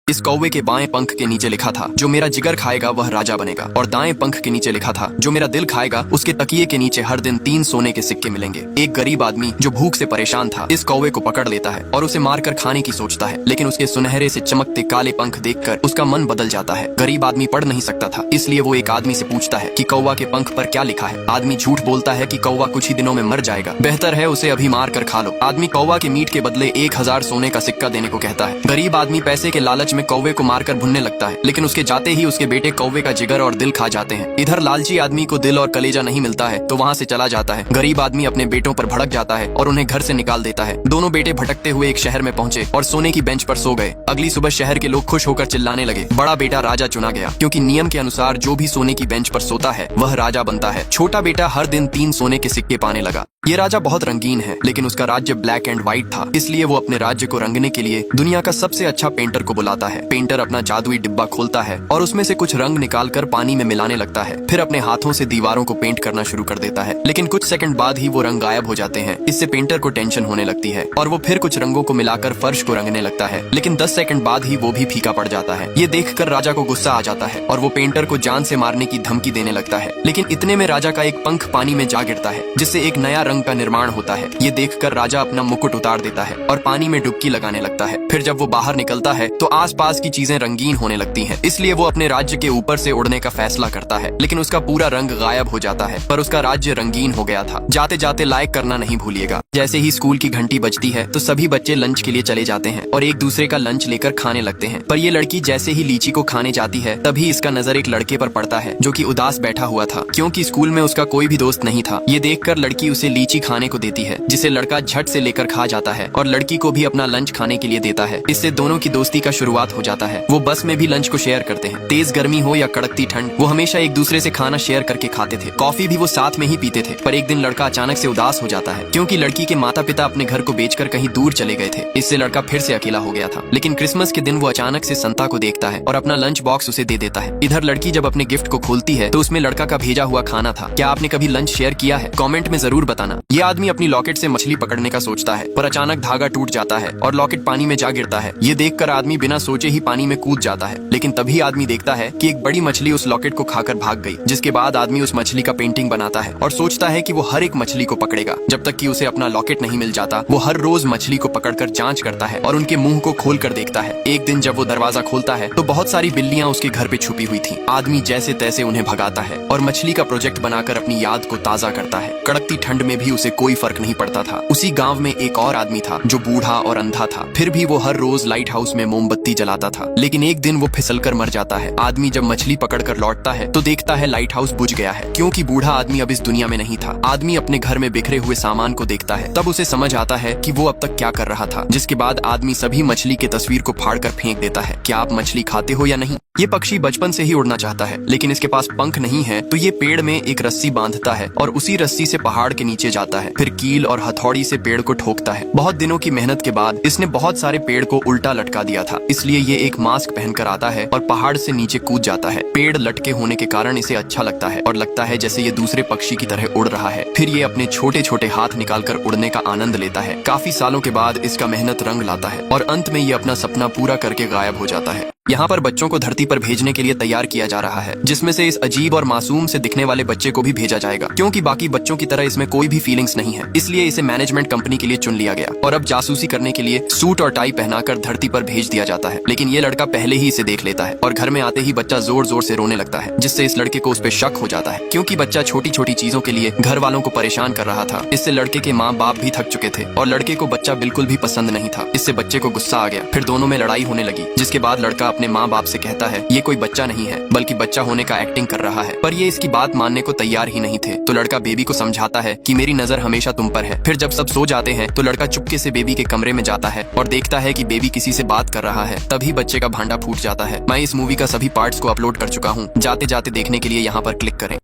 इस कौवे के बाएं पंख के नीचे लिखा था, जो मेरा जिगर खाएगा वह राजा बनेगा। और दाएं पंख के नीचे लिखा था, जो मेरा दिल खाएगा उसके तकिए के नीचे हर दिन 3 सोने के सिक्के मिलेंगे। एक गरीब आदमी जो भूख से परेशान था इस कौवे को पकड़ लेता है और उसे मारकर खाने की सोचता है, लेकिन उसके सुनहरे से चमकते काले पंख देखकर उसका मन बदल जाता है। गरीब आदमी पढ़ नहीं सकता था, इसलिए वो एक आदमी से पूछता है कि कौवा के पंख पर क्या लिखा है। आदमी झूठ बोलता है कि कौवा कुछ ही दिनों में मर जाएगा, बेहतर है उसे अभी मार कर खा लो। आदमी कौवा के मीट के बदले 1000 सोने का सिक्का देने को कहता है। गरीब आदमी पैसे के लालच में कौवे को मारकर भुनने लगता है, लेकिन उसके जाते ही उसके बेटे कौवे का जिगर और दिल खा जाते हैं। इधर लालची आदमी को दिल और कलेजा नहीं मिलता है तो वहाँ से चला जाता है। गरीब आदमी अपने बेटों पर भड़क जाता है और उन्हें घर से निकाल देता है। दोनों बेटे भटकते हुए एक शहर में पहुंचे और सोने की बेंच पर सो गए। अगली सुबह शहर के लोग खुश होकर चिल्लाने लगे। बड़ा बेटा राजा चुना गया, क्योंकि नियम के अनुसार जो भी सोने की बेंच पर सोता है वह राजा बनता है। छोटा बेटा हर दिन 3 सोने के सिक्के पाने लगा। ये राजा बहुत रंगीन है, लेकिन उसका राज्य ब्लैक एंड व्हाइट था, इसलिए वो अपने राज्य को रंगने के लिए दुनिया का सबसे अच्छा पेंटर को बुलाता है। पेंटर अपना जादुई डिब्बा खोलता है और उसमें से कुछ रंग निकालकर पानी में मिलाने लगता है। फिर अपने हाथों से दीवारों को पेंट करना शुरू कर देता है, लेकिन कुछ सेकंड बाद ही वो रंग गायब हो जाते हैं। इससे पेंटर को टेंशन होने लगती है और वो फिर कुछ रंगों को मिलाकर फर्श को रंगने लगता है, लेकिन 10 सेकंड बाद ही वो भी फीका पड़ जाता है। ये देखकर राजा को गुस्सा आ जाता है और वो पेंटर को जान से मारने की धमकी देने लगता है। लेकिन इतने में राजा का एक पंख पानी में जा गिरता है, जिससे एक नया रंग का निर्माण होता है। ये देखकर राजा अपना मुकुट उतार देता है और पानी में डुबकी लगाने लगता है। फिर जब वो बाहर निकलता है तो आसपास की चीजें रंगीन होने लगती हैं, इसलिए वो अपने राज्य के ऊपर से उड़ने का फैसला करता है, लेकिन उसका पूरा रंग गायब हो जाता है, पर उसका राज्य रंगीन हो गया था। जाते जाते लाइक करना नहीं भूलिएगा। जैसे ही स्कूल की घंटी बजती है तो सभी बच्चे लंच के लिए चले जाते हैं और एक दूसरे का लंच लेकर खाने लगते हैं। पर ये लड़की जैसे ही लीची को खाने जाती है तभी इसका नजर एक लड़के पर पड़ता है जो कि उदास बैठा हुआ था, क्योंकि स्कूल में उसका कोई भी दोस्त नहीं था। ये देखकर लड़की उसे लीची खाने को देती है, जिसे लड़का झट से लेकर खा जाता है और लड़की को भी अपना लंच खाने के लिए देता है। इससे दोनों की दोस्ती का शुरुआत हो जाता है। वो बस में भी लंच को शेयर करते हैं। तेज गर्मी हो या कड़कती ठंड, वो हमेशा एक दूसरे से खाना शेयर करके खाते थे। कॉफी भी वो साथ में ही पीते थे। पर एक दिन लड़का अचानक से उदास हो जाता है, क्योंकि लड़की के माता पिता अपने घर को बेचकर कहीं दूर चले गए थे। इससे लड़का फिर से अकेला हो गया था। लेकिन क्रिसमस के दिन वो अचानक से संता को देखता है और अपना लंच बॉक्स उसे दे देता है। इधर लड़की जब अपने गिफ्ट को खोलती है तो उसमें लड़का का भेजा हुआ खाना था। क्या आपने कभी लंच शेयर किया है? कमेंट में जरूर बताना। ये आदमी अपनी लॉकेट से मछली पकड़ने का सोचता है, पर अचानक धागा टूट जाता है और लॉकेट पानी में जा गिरता है। ये देखकर आदमी बिना सोचे ही पानी में कूद जाता है, लेकिन तभी आदमी देखता है कि एक बड़ी मछली उस लॉकेट को खाकर भाग गई। जिसके बाद आदमी उस मछली का पेंटिंग बनाता है और सोचता है कि वो हर एक मछली को पकड़ेगा जब तक कि उसे अपना लॉकेट नहीं मिल जाता। वो हर रोज मछली को पकड़कर जांच करता है और उनके मुंह को खोल कर देखता है। एक दिन जब वो दरवाजा खोलता है तो बहुत सारी बिल्लियां उसके घर पे छुपी हुई थी। आदमी जैसे तैसे उन्हें भगाता है और मछली का प्रोजेक्ट बनाकर अपनी याद को ताजा करता है। कड़कती ठंड में भी उसे कोई फर्क नहीं पड़ता था। उसी गांव में एक और आदमी था जो बूढ़ा और अंधा था, फिर भी वो हर रोज लाइट हाउस में मोमबत्ती जलाता था। लेकिन एक दिन वो फिसलकर मर जाता है। आदमी जब मछली पकड़कर लौटता है तो देखता है लाइट हाउस बुझ गया है, क्योंकि बूढ़ा आदमी अब इस दुनिया में नहीं था। आदमी अपने घर में बिखरे हुए सामान को देखता है, तब उसे समझ आता है कि वो अब तक क्या कर रहा था। जिसके बाद आदमी सभी मछली की तस्वीर को फाड़कर फेंक देता है। क्या आप मछली खाते हो या नहीं? ये पक्षी बचपन से ही उड़ना चाहता है, लेकिन इसके पास पंख नहीं है, तो ये पेड़ में एक रस्सी बांधता है और उसी रस्सी से पहाड़ के नीचे जाता है। फिर कील और हथौड़ी से पेड़ को ठोकता है। बहुत दिनों की मेहनत के बाद इसने बहुत सारे पेड़ को उल्टा लटका दिया था, इसलिए ये एक मास्क पहनकर आता है और पहाड़ से नीचे कूद जाता है। पेड़ लटके होने के कारण इसे अच्छा लगता है और लगता है जैसे ये दूसरे पक्षी की तरह उड़ रहा है। फिर ये अपने छोटे छोटे हाथ निकालकर उड़ने का आनंद लेता है। काफी सालों के बाद इसका मेहनत रंग लाता है और अंत में ये अपना सपना पूरा करके गायब हो जाता है। यहाँ पर बच्चों को धरती पर भेजने के लिए तैयार किया जा रहा है, जिसमें से इस अजीब और मासूम से दिखने वाले बच्चे को भी भेजा जाएगा, क्योंकि बाकी बच्चों की तरह इसमें कोई भी फीलिंग्स नहीं है। इसलिए इसे मैनेजमेंट कंपनी के लिए चुन लिया गया और अब जासूसी करने के लिए सूट और टाई पहनाकर धरती पर भेज दिया जाता है। लेकिन ये लड़का पहले ही इसे देख लेता है और घर में आते ही बच्चा जोर जोर से रोने लगता है, जिससे इस लड़के को उस पर शक हो जाता है, क्योंकि बच्चा छोटी छोटी चीजों के लिए घर वालों को परेशान कर रहा था। इससे लड़के के माँ बाप भी थक चुके थे और लड़के को बच्चा बिल्कुल भी पसंद नहीं था। इससे बच्चे को गुस्सा आ गया। फिर दोनों में लड़ाई होने लगी, जिसके बाद लड़का अपने माँ बाप से कहता है ये कोई बच्चा नहीं है, बल्कि बच्चा होने का एक्टिंग कर रहा है। पर ये इसकी बात मानने को तैयार ही नहीं थे। तो लड़का बेबी को समझाता है कि मेरी नजर हमेशा तुम पर है। फिर जब सब सो जाते हैं तो लड़का चुपके से बेबी के कमरे में जाता है और देखता है कि बेबी किसी से बात कर रहा है। तभी बच्चे का भांडा फूट जाता है। मैं इस मूवी का सभी पार्ट्स को अपलोड कर चुका हूँ, जाते जाते देखने के लिए यहाँ पर क्लिक करें।